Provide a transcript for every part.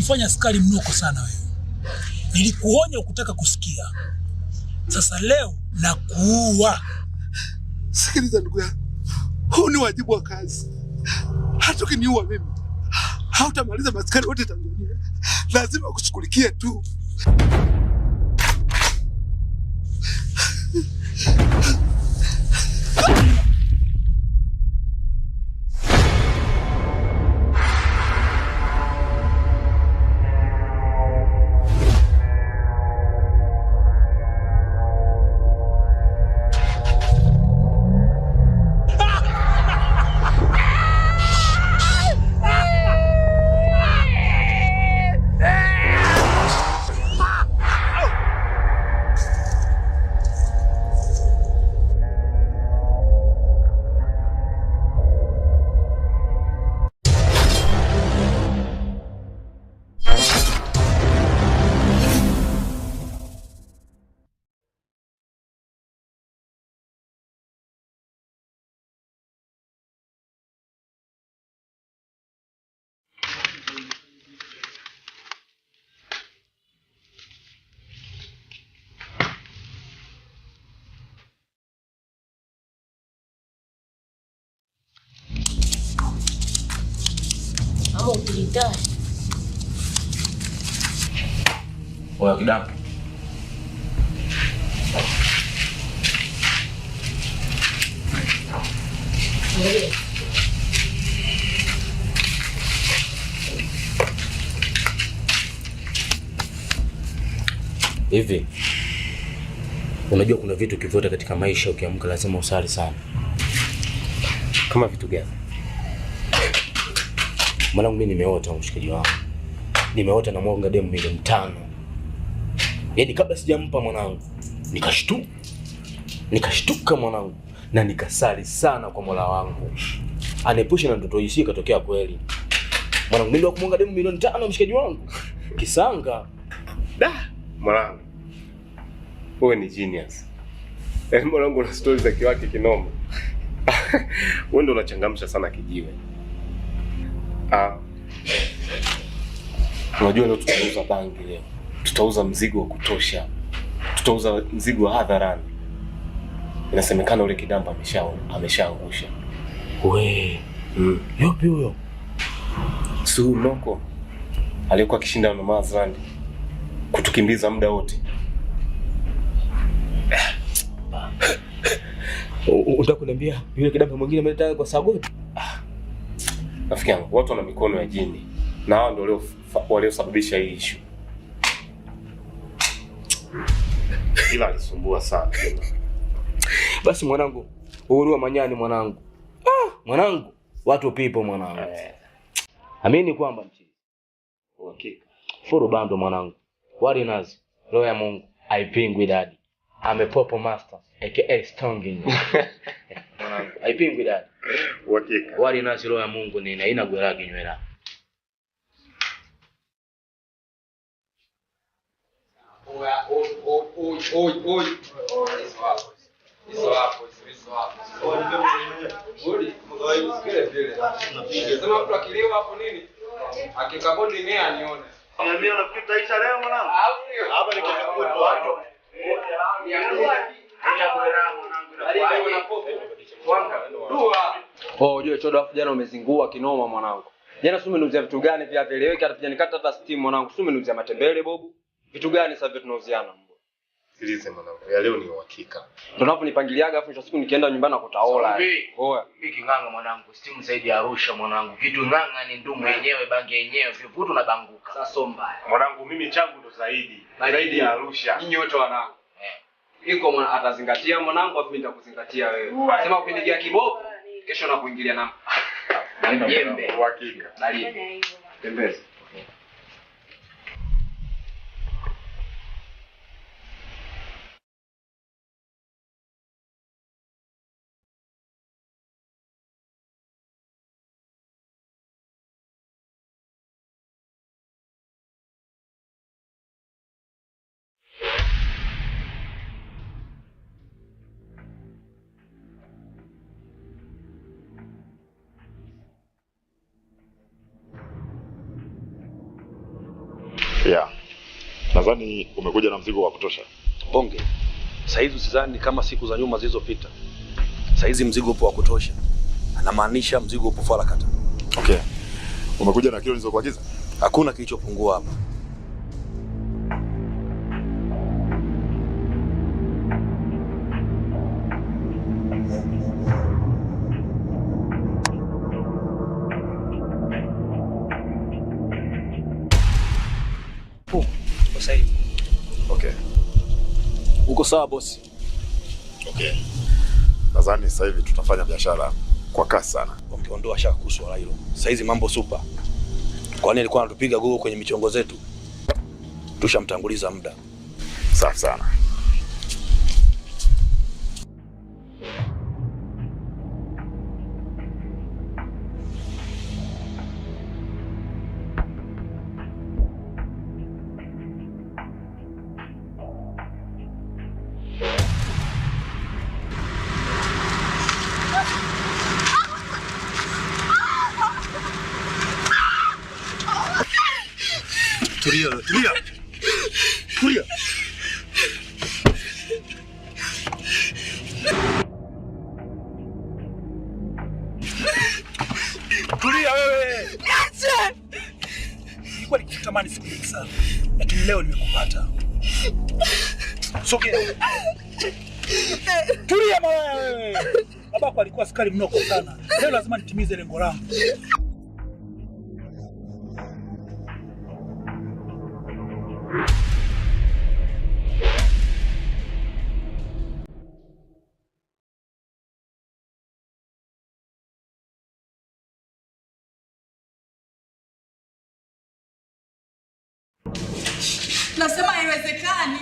unajifanya askari mnoko sana wewe. Nilikuonya ukutaka kusikia. Sasa leo nakuua. Sikiliza ndugu yangu. Huu ni wajibu wa kazi. Hata ukiniua mimi, hautamaliza maskari wote Tanzania. Lazima kushughulikia tu. Oya Kidamu. Hivi unajua kuna vitu kivote katika maisha ukiamka lazima usali sana. Kama vitu gani? Mwanangu mimi nimeota mshikaji wangu. Nimeota na mwanga demu milioni 5. Yaani kabla sijampa mwanangu nikashtuka mwanangu na nikasali sana kwa Mola wangu. Anepushe na ndoto hii ikatokea kweli. Mwanangu mimi ndio kumwanga demu milioni 5 mshikaji wangu. Kisanga. Da, mwanangu. Wewe ni genius. Yaani mwanangu una stories za kiwake kinoma. Wewe ndio unachangamsha sana kijiwe. Unajua leo tutauza bangi leo. Tutauza mzigo wa kutosha. Tutauza mzigo wa hadharani. Inasemekana ule Kidamba ameshaangusha. We. Yupi huyo? Su Noko. Alikuwa akishinda na Mazland. Kutukimbiza muda wote. Unataka kuniambia yule Kidamba mwingine ameleta kwa Sagoti? Rafiki yangu, watu wana mikono ya jini. Na hao ndio waliosababisha hii issue. Ila alisumbua sana. Basi mwanangu, uhuru wa manyani mwanangu. Mwanangu, watu pipo mwanangu. Amini kwamba mchizi. Uhakika. Furu bando mwanangu. Wali nazi, roho ya Mungu, haipingwi dadi. Amepopo master, aka Stonging. Mwanangu, haipingwi dadi. Uhakika. Wali nazi, roho ya Mungu ni haina gwelagi nywela. Oi. Isso hapo. Sema mtu akiliwa hapo nini? Akikabodi ni anione. Niambia unafikiri taisha leo mwanangu? Hapa ni kesho kutwa. Unajua chodo afu jana umezingua kinoma mwanangu. Jana sume nuzia vitu gani vya veleweka hatujanikata hata steam mwanangu. Sume nuzia matembele bobu. Vitu gani sasa vitu tunauziana? Sikilize mwanangu, ya leo ni uhakika. Ndio unaponipangiliaga afu siku nikienda nyumbani na kutaola. Oya, mimi kinganga mwanangu, stimu zaidi ya Arusha mwanangu. Kitu nganga ni ndumu yenyewe, bangi yenyewe, vivutu na banguka. Sasa so mbaya. Mwanangu mimi changu ndo zaidi ya Arusha. Nyinyi wote wanangu. Iko mwana atazingatia mwanangu afu mimi nitakuzingatia wewe. Sema ukinigia kiboko, kesho nakuingilia namba. Jembe. Uhakika. Dalili. Tembeza. Yeah. Nadhani umekuja na mzigo wa kutosha. Bonge. Saizi usizani kama siku za nyuma zilizopita. Saizi mzigo upo wa kutosha. Anamaanisha mzigo upo farakata. Okay. Umekuja na kilo nilizokuagiza? Hakuna kilichopungua hapa. Okay. Uko sawa bosi? Okay. Nadhani sasa hivi tutafanya biashara kwa kasi sana. Ongeondoa shaka kuhusu wala hilo. Sasa hizi mambo super. Kwa nini alikuwa anatupiga gogo kwenye michongo zetu? Tushamtanguliza muda. Safi sana. Tulia. Tulia wewe. Niache. Nilikuwa nikitamani siku nyingi sana, lakini leo nimekupata. Sogea. Tulia mwana wewe. Babako alikuwa askari mnoko sana. Leo lazima nitimize lengo langu. Nasema haiwezekani.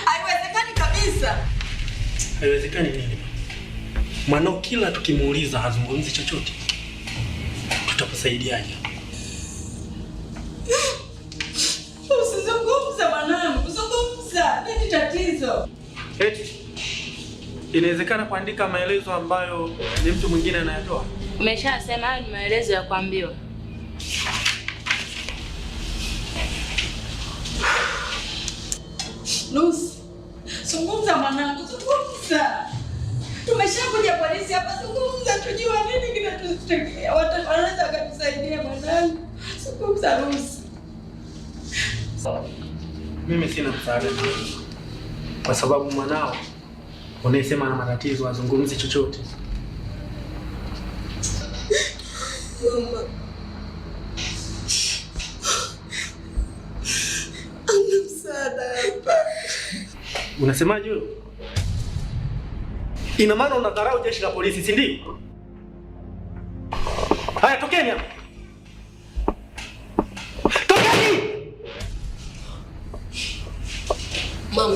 Haiwezekani kabisa. Haiwezekani nini? Mwanao kila tukimuuliza hazungumzi chochote. Tutakusaidiaje? Usizungumze mwanangu, zungumza. Nini tatizo? Eti inawezekana kuandika maelezo ambayo ni mtu mwingine anayatoa? Umeshasema hayo ni maelezo ya kuambiwa. Lucy, zungumza mwanangu, zungumza. Tumeshakuja polisi hapa, zungumza tujue nini kinatutokea. Watu wanaweza kutusaidia mwanangu. Zungumza Lucy. Mimi sina msaada kwa sababu mwanao unayesema na matatizo azungumzi chochote. Mama. Ana msaada hapa. Unasemaje wewe? Ina maana unadharau jeshi la polisi, si ndio? Haya, tokeni hapa. Tokeni! Mama.